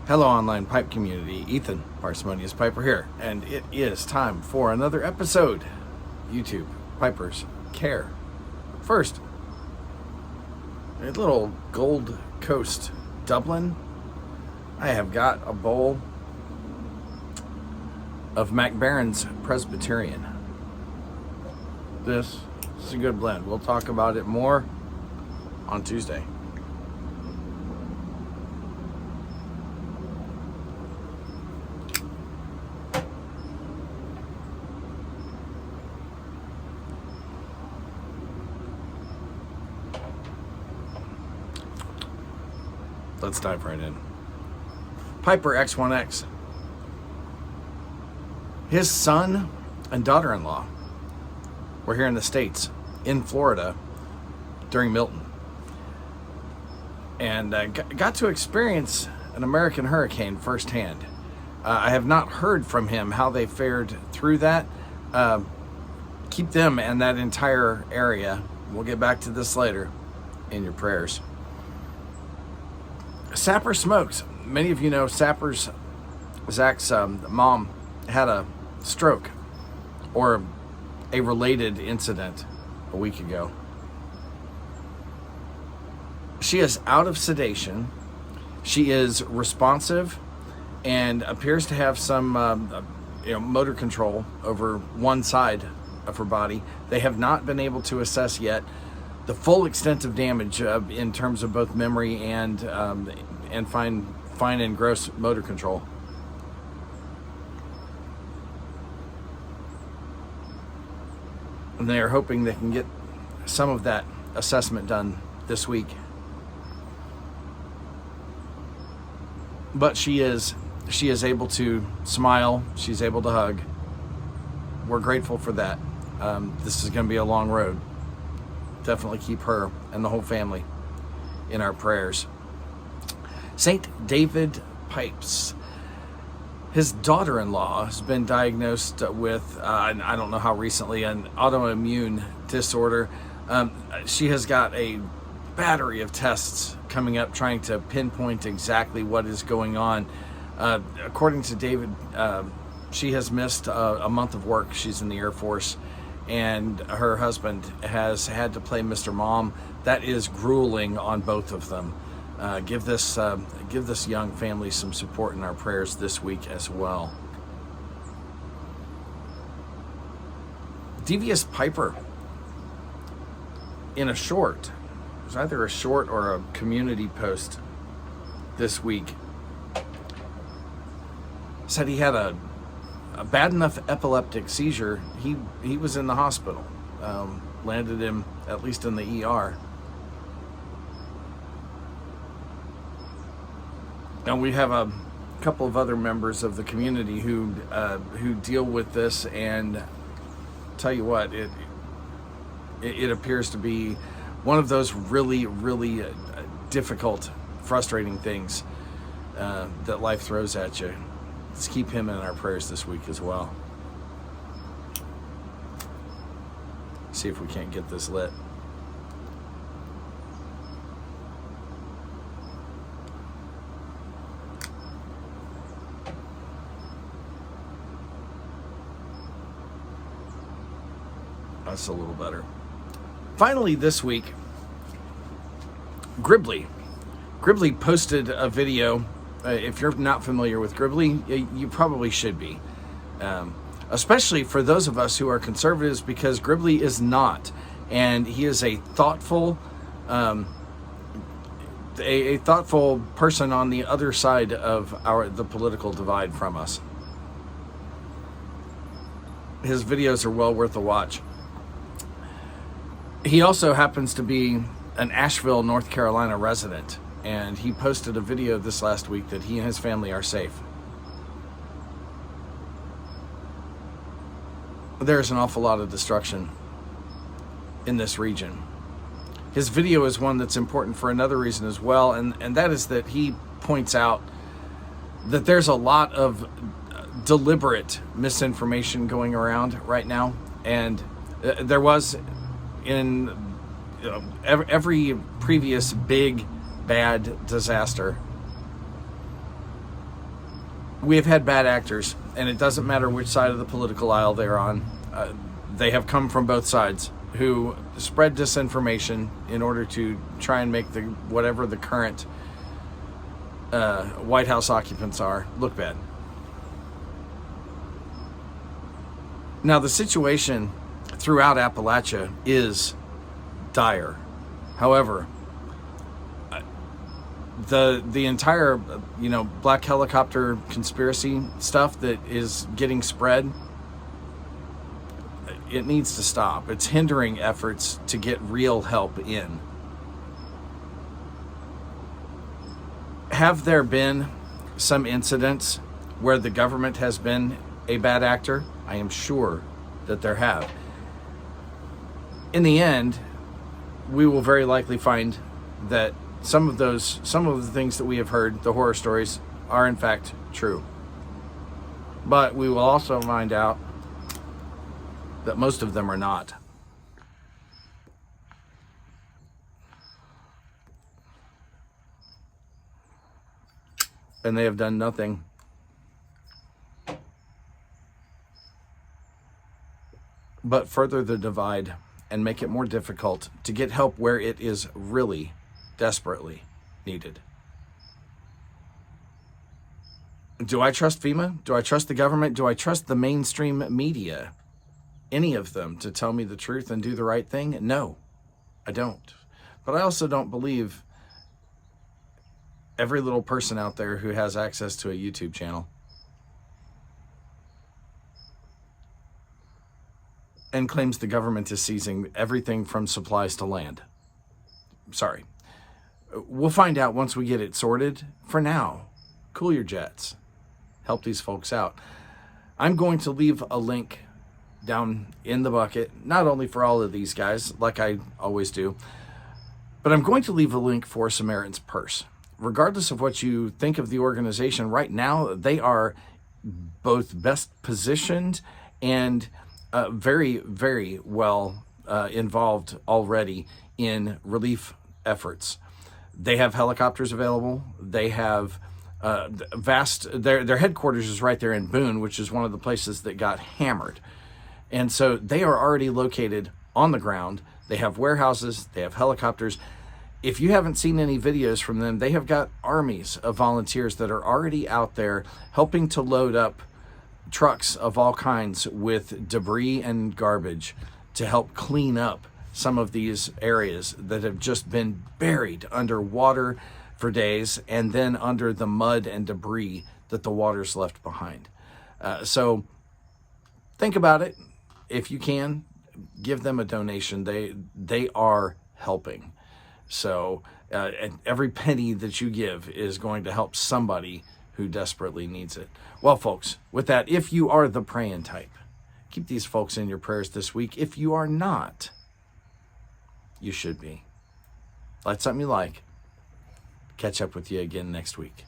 Hello, online pipe community. Ethan, Parsimonious Piper here, and it is time for another episode. YouTube, Pipers Care. First, a little Gold Coast Dublin. I have got a bowl of MacBaron's Presbyterian. This is a good blend. We'll talk about it more on Tuesday. Let's dive right in. Piper X1X. His son and daughter-in-law were here in the States, in Florida, during Milton. And got to experience an American hurricane firsthand. I have not heard from him how they fared through that. Keep them and that entire area, we'll get back to this later, in your prayers. Sapper Smokes. Many of you know Zach's mom had a stroke or a related incident a week ago. She is out of sedation. She is responsive and appears to have some motor control over one side of her body. They have not been able to assess yet the full extent of damage in terms of both memory and fine and gross motor control. And they are hoping they can get some of that assessment done this week. But she is able to smile. She's able to hug. We're grateful for that. This is going to be a long road. Definitely keep her and the whole family in our prayers. St. David Pipes. His daughter-in-law has been diagnosed with, I don't know how recently, an autoimmune disorder. She has got a battery of tests coming up trying to pinpoint exactly what is going on. According to David, she has missed a month of work. She's in the Air Force, and her husband has had to play Mr. Mom. That is grueling on both of them. Give this young family some support in our prayers this week as well. TheDeviusPiper, in a short, it was either a short or a community post this week, said he had a bad enough epileptic seizure. He was in the hospital, landed him at least in the ER. And we have a couple of other members of the community who deal with this, and tell you what, it appears to be one of those really, really difficult, frustrating things that life throws at you. Let's keep him in our prayers this week as well. See if we can't get this lit. That's a little better. Finally, this week, Gribley posted a video. If you're not familiar with Gribley, you probably should be, especially for those of us who are conservatives, because Gribley is not, and he is a thoughtful, a thoughtful person on the other side of the political divide from us. His videos are well worth a watch. He also happens to be an Asheville, North Carolina resident, and he posted a video this last week that he and his family are safe. There's an awful lot of destruction in this region. His video is one that's important for another reason as well, and that is that he points out that there's a lot of deliberate misinformation going around right now, and there was in every previous big bad disaster, We have had bad actors, and it doesn't matter which side of the political aisle they're on. They have come from both sides, who spread disinformation in order to try and make whatever the current White House occupants are look bad. Now, the situation throughout Appalachia is dire. However, the entire, black helicopter conspiracy stuff that is getting spread, it needs to stop. It's hindering efforts to get real help in. Have there been some incidents where the government has been a bad actor? I am sure that there have. In the end, we will very likely find that some of the things that we have heard, the horror stories, are in fact true. But we will also find out that most of them are not. And they have done nothing but further the divide and make it more difficult to get help where it is really desperately needed. Do I trust FEMA? Do I trust the government? Do I trust the mainstream media? Any of them to tell me the truth and do the right thing? No, I don't. But I also don't believe every little person out there who has access to a YouTube channel and claims the government is seizing everything from supplies to land. Sorry. We'll find out once we get it sorted. For now, cool your jets. Help these folks out. I'm going to leave a link down in the bucket, not only for all of these guys, like I always do, but I'm going to leave a link for Samaritan's Purse. Regardless of what you think of the organization, right now, they are both best positioned and very, very well involved already in relief efforts. They have helicopters available. They have their headquarters is right there in Boone, which is one of the places that got hammered. And so they are already located on the ground. They have warehouses. They have helicopters. If you haven't seen any videos from them, they have got armies of volunteers that are already out there helping to load up trucks of all kinds with debris and garbage to help clean up some of these areas that have just been buried under water for days and then under the mud and debris that the water's left behind. So think about it. If you can, give them a donation. They are helping. So every penny that you give is going to help somebody who desperately needs it. Well, folks, with that, if you are the praying type, keep these folks in your prayers this week. If you are not, you should be. Light something you like. Catch up with you again next week.